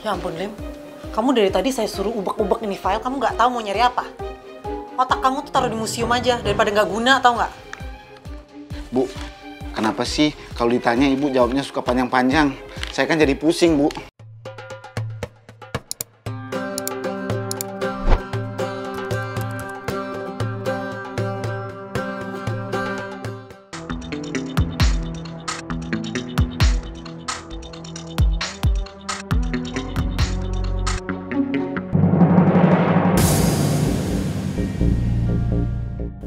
Ya ampun, Lim. Kamu dari tadi saya suruh ubek-ubek ini file, kamu nggak tahu mau nyari apa? Otak kamu tuh taruh di museum aja, daripada nggak guna, tau nggak? Bu, kenapa sih kalau ditanya ibu jawabnya suka panjang-panjang? Saya kan jadi pusing, Bu.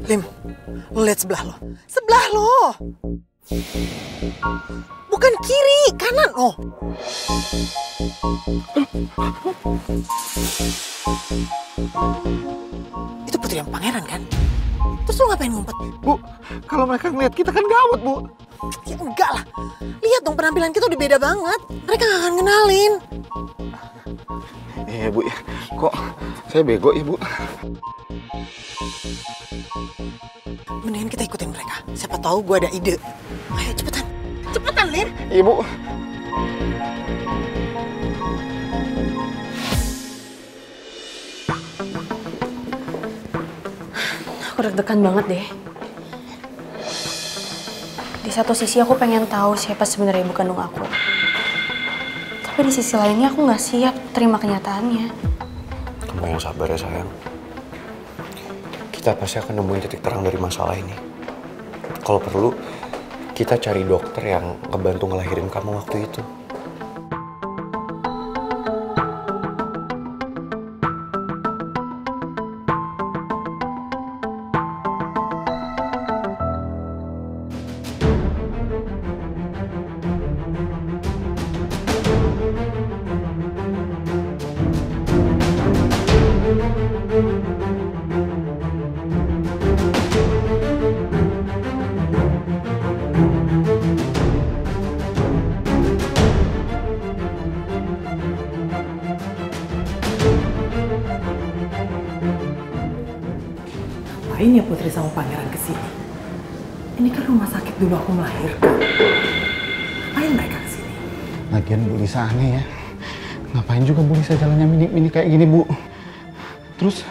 Lim, lo lihat sebelah lo. Sebelah lo! Bukan kiri, kanan, oh. Itu putri yang pangeran kan? Terus lo ngapain ngumpet? Bu, kalau mereka ngeliat kita kan gawat, Bu. Ya enggak lah. Lihat dong penampilan kita udah beda banget. Mereka gak akan kenalin. Iya, Bu. Kok saya bego ya, Bu? Mendingan kita ikutin mereka. Siapa tahu gue ada ide. Ayo cepetan. Cepetan, Lim. Iya, Bu. Aku deg-degan banget deh. Di satu sisi aku pengen tahu siapa sebenarnya ibu kandung aku. Tapi di sisi lainnya aku nggak siap terima kenyataannya. Kamu yang sabar ya sayang. Kita pasti akan nemuin titik terang dari masalah ini. Kalau perlu, kita cari dokter yang ngebantu ngelahirin kamu waktu itu. Ngapain ya Putri sama Pangeran kesini? Ini kan rumah sakit dulu aku melahirkan. Ngapain mereka kesini? Lagian Bu Lisa aneh ya. Ngapain juga Bu Lisa jalannya mini-mini kayak gini, Bu? Terus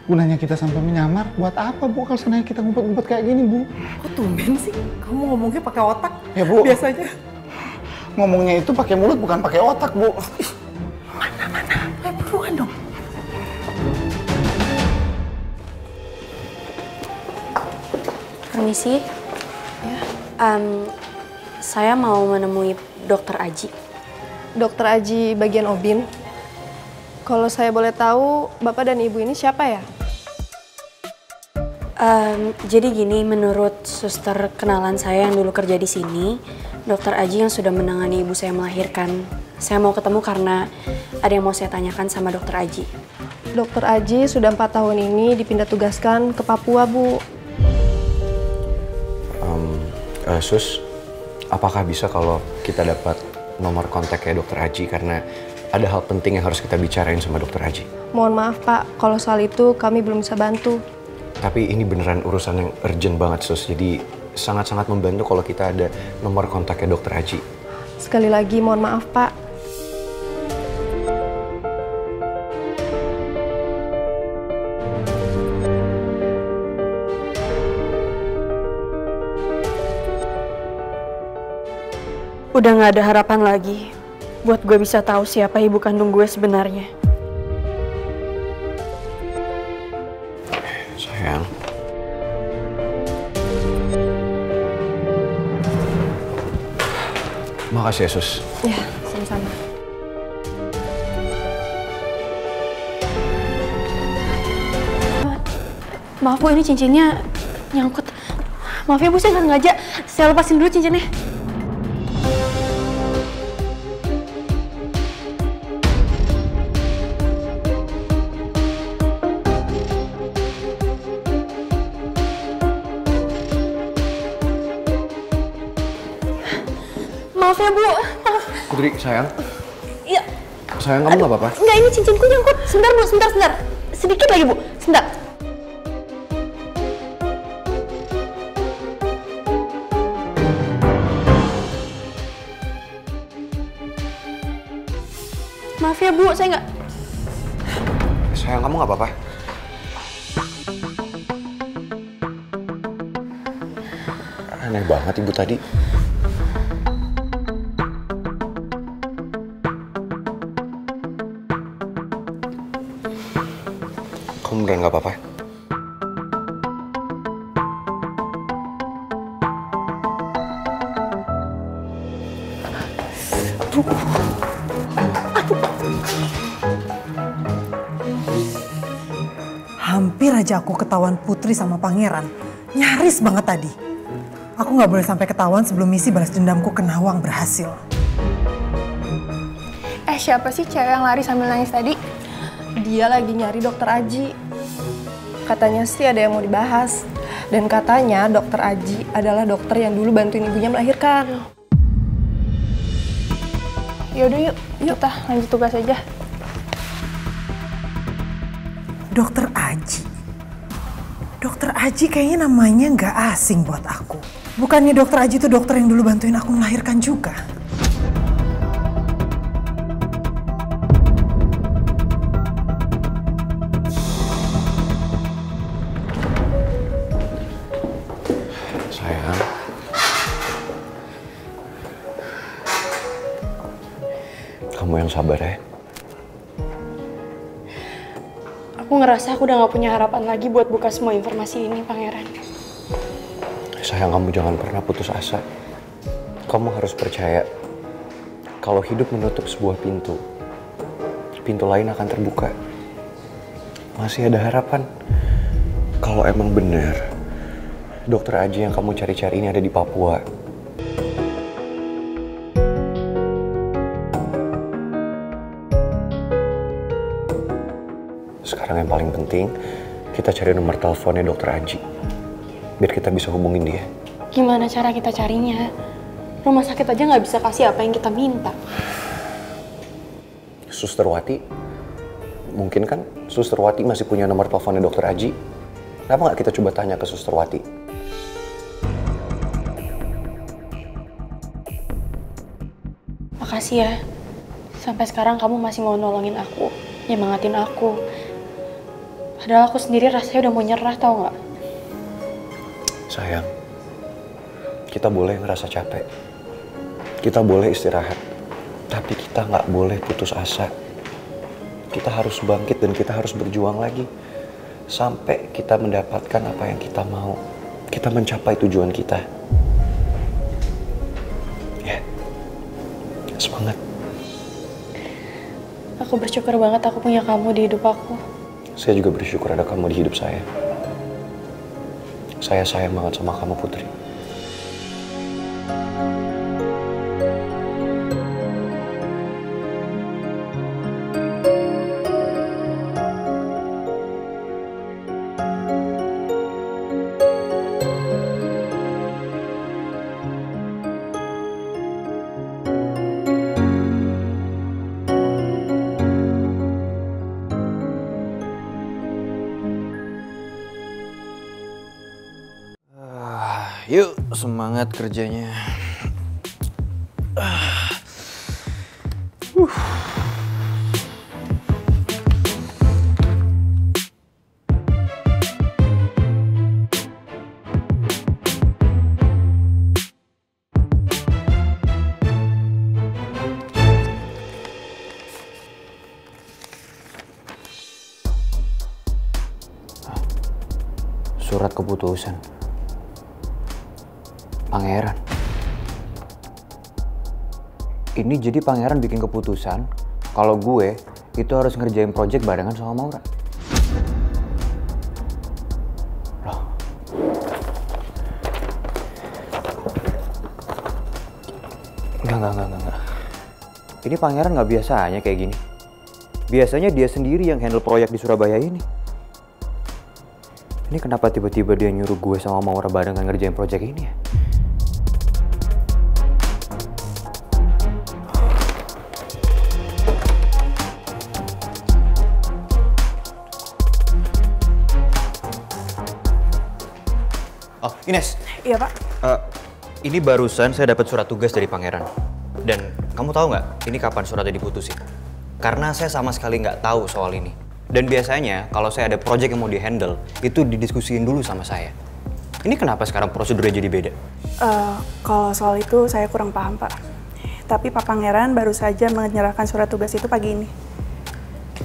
gunanya kita sampai menyamar buat apa, Bu? Kalau sebenarnya kita ngumpet-ngumpet kayak gini, Bu? Kok tumben sih? Kamu ngomongnya pakai otak. Ya, Bu. Biasanya. Ngomongnya itu pakai mulut bukan pakai otak, Bu. Mana? Ayo buruan dong. Permisi. Ya. Saya mau menemui Dokter Aji. Dokter Aji bagian OBIN. Kalau saya boleh tahu, Bapak dan Ibu ini siapa ya? Jadi gini, menurut suster kenalan saya yang dulu kerja di sini, Dokter Aji yang sudah menangani ibu saya melahirkan. Saya mau ketemu karena ada yang mau saya tanyakan sama Dokter Aji. Dokter Aji sudah 4 tahun ini dipindah tugaskan ke Papua, Bu. Sus, apakah bisa kalau kita dapat nomor kontaknya Dokter Aji? Karena ada hal penting yang harus kita bicarain sama Dokter Aji. Mohon maaf, Pak. Kalau soal itu kami belum bisa bantu. Tapi ini beneran urusan yang urgent banget, Sus. Jadi sangat-sangat membantu kalau kita ada nomor kontaknya Dokter Aji. Sekali lagi, mohon maaf, Pak. Udah gak ada harapan lagi buat gue bisa tahu siapa ibu kandung gue sebenarnya. Sayang. Makasih ya, Sus. Ya, sama-sama. Maaf Bu, ini cincinnya nyangkut. Maaf ya Bu, saya nggak sengaja. Saya lepasin dulu cincinnya. Maaf ya Bu. Maaf. Putri, sayang. Iya. Sayang, kamu nggak apa-apa? Enggak, ini cincinku nyangkut. Sebentar Bu, sebentar. Sedikit lagi Bu, sebentar. Maaf ya Bu, saya nggak... Sayang, kamu nggak apa-apa? Aneh banget ibu tadi. Kamu beneran nggak apa-apa? Hampir aja aku ketahuan Putri sama Pangeran. Nyaris banget tadi. Aku nggak boleh sampai ketahuan sebelum misi balas dendamku ke Nawang berhasil. Siapa sih cewek yang lari sambil nangis tadi? Dia lagi nyari dokter Aji. Katanya sih ada yang mau dibahas. Dan katanya dokter Aji adalah dokter yang dulu bantuin ibunya melahirkan. Yaudah yuk, kita lanjut tugas aja. Dokter Aji. Dokter Aji kayaknya namanya nggak asing buat aku. Bukannya dokter Aji itu dokter yang dulu bantuin aku melahirkan juga? Sayang. Kamu yang sabar ya. Aku ngerasa aku udah gak punya harapan lagi buat buka semua informasi ini, Pangeran. Sayang, kamu jangan pernah putus asa. Kamu harus percaya kalau hidup menutup sebuah pintu, pintu lain akan terbuka. Masih ada harapan. Kalau emang benar dokter Aji yang kamu cari-cari ini ada di Papua. Sekarang yang paling penting, kita cari nomor teleponnya dokter Aji. Biar kita bisa hubungin dia. Gimana cara kita carinya? Rumah sakit aja nggak bisa kasih apa yang kita minta. Suster Wati, mungkin kan Suster Wati masih punya nomor teleponnya dokter Aji. Kenapa nggak kita coba tanya ke Suster Wati? Makasih ya. Sampai sekarang kamu masih mau nolongin aku, nyemangatin aku. Padahal aku sendiri rasanya udah mau nyerah, tau nggak? Sayang, kita boleh ngerasa capek. Kita boleh istirahat. Tapi kita nggak boleh putus asa. Kita harus bangkit dan kita harus berjuang lagi. Sampai kita mendapatkan apa yang kita mau. Kita mencapai tujuan kita. Ya, semangat. Aku bersyukur banget aku punya kamu di hidup aku. Saya juga bersyukur ada kamu di hidup saya. Saya sayang banget sama kamu, Putri. Yuk, semangat kerjanya. Surat keputusan. Pangeran. Ini jadi Pangeran bikin keputusan kalau gue itu harus ngerjain project barengan sama Maura. Loh. Enggak. Ini Pangeran nggak biasanya kayak gini. Biasanya dia sendiri yang handle proyek di Surabaya ini. Ini kenapa tiba-tiba dia nyuruh gue sama Maura barengan ngerjain project ini ya? Oh, Ines. Iya, Pak. Ini barusan saya dapat surat tugas dari Pangeran. Dan kamu tahu nggak, ini kapan suratnya diputusin? Karena saya sama sekali nggak tahu soal ini. Dan biasanya kalau saya ada project yang mau di-handle, itu didiskusiin dulu sama saya. Ini kenapa sekarang prosedurnya jadi beda? Kalau soal itu saya kurang paham, Pak. Tapi Pak Pangeran baru saja menyerahkan surat tugas itu pagi ini.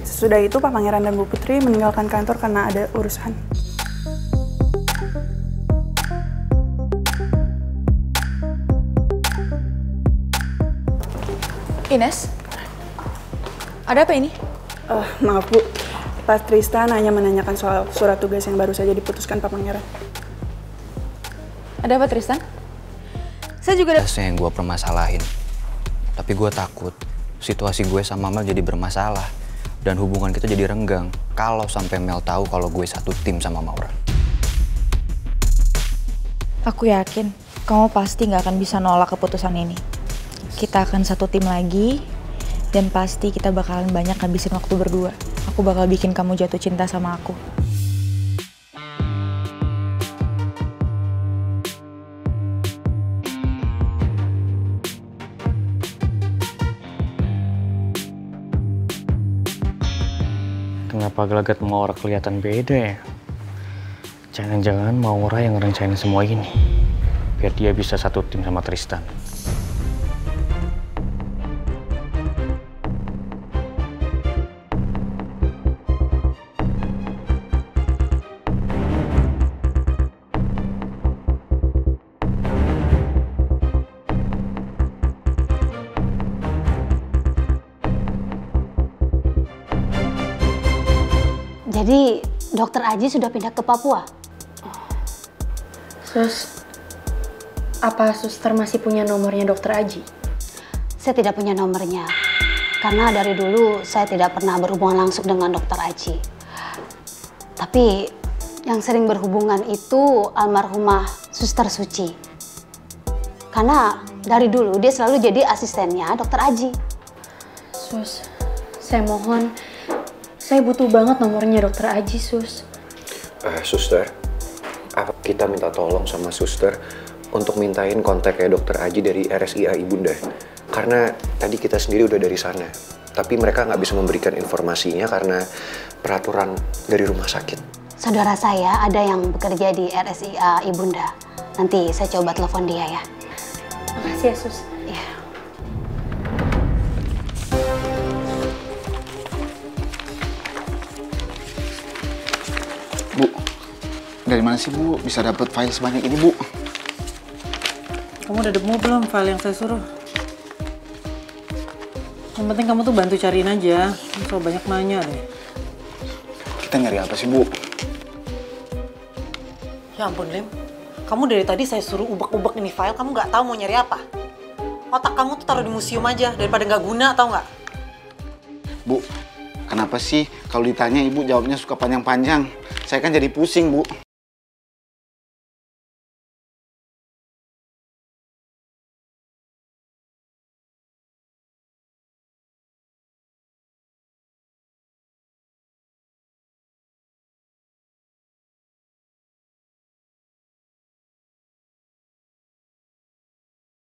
Sesudah itu Pak Pangeran dan Bu Putri meninggalkan kantor karena ada urusan. Ines, ada apa ini? Maaf Bu, Pak Tristan hanya menanyakan soal surat tugas yang baru saja diputuskan Pak Pangeran. Ada apa Tristan? Saya juga ada... Tugasnya yang gue permasalahin. Tapi gue takut situasi gue sama Mel jadi bermasalah. Dan hubungan kita jadi renggang kalau sampai Mel tahu kalau gue satu tim sama Maura. Aku yakin kamu pasti nggak akan bisa nolak keputusan ini. Kita akan satu tim lagi, dan pasti kita bakalan banyak ngabisin waktu berdua. Aku bakal bikin kamu jatuh cinta sama aku. Kenapa gelagat Maura kelihatan beda ya? Jangan-jangan Maura yang ngerencanain semua ini. Biar dia bisa satu tim sama Tristan. Jadi, Dokter Aji sudah pindah ke Papua? Sus, apa suster masih punya nomornya Dokter Aji? Saya tidak punya nomornya. Karena dari dulu saya tidak pernah berhubungan langsung dengan Dokter Aji. Tapi yang sering berhubungan itu almarhumah Suster Suci. Karena dari dulu dia selalu jadi asistennya Dokter Aji. Sus, saya mohon, saya butuh banget nomornya Dokter Aji, Sus. Suster, kita minta tolong sama suster untuk mintain kontaknya Dokter Aji dari RSIA Ibunda. Karena tadi kita sendiri udah dari sana, tapi mereka nggak bisa memberikan informasinya karena peraturan dari rumah sakit. Saudara saya ada yang bekerja di RSIA Ibunda. Nanti saya coba telepon dia ya. Makasih ya, Sus. Ya. Bu, dari mana sih Bu bisa dapat file sebanyak ini Bu? Kamu udah nemu belum file yang saya suruh? Yang penting kamu tuh bantu cariin aja. So banyak nanya deh. Kita nyari apa sih Bu? Ya ampun Lim, kamu dari tadi saya suruh ubek-ubek ini file, kamu nggak tahu mau nyari apa? Otak kamu tuh taruh di museum aja daripada nggak guna, tau nggak? Bu, kenapa sih kalau ditanya Ibu jawabnya suka panjang-panjang? Saya kan jadi pusing Bu.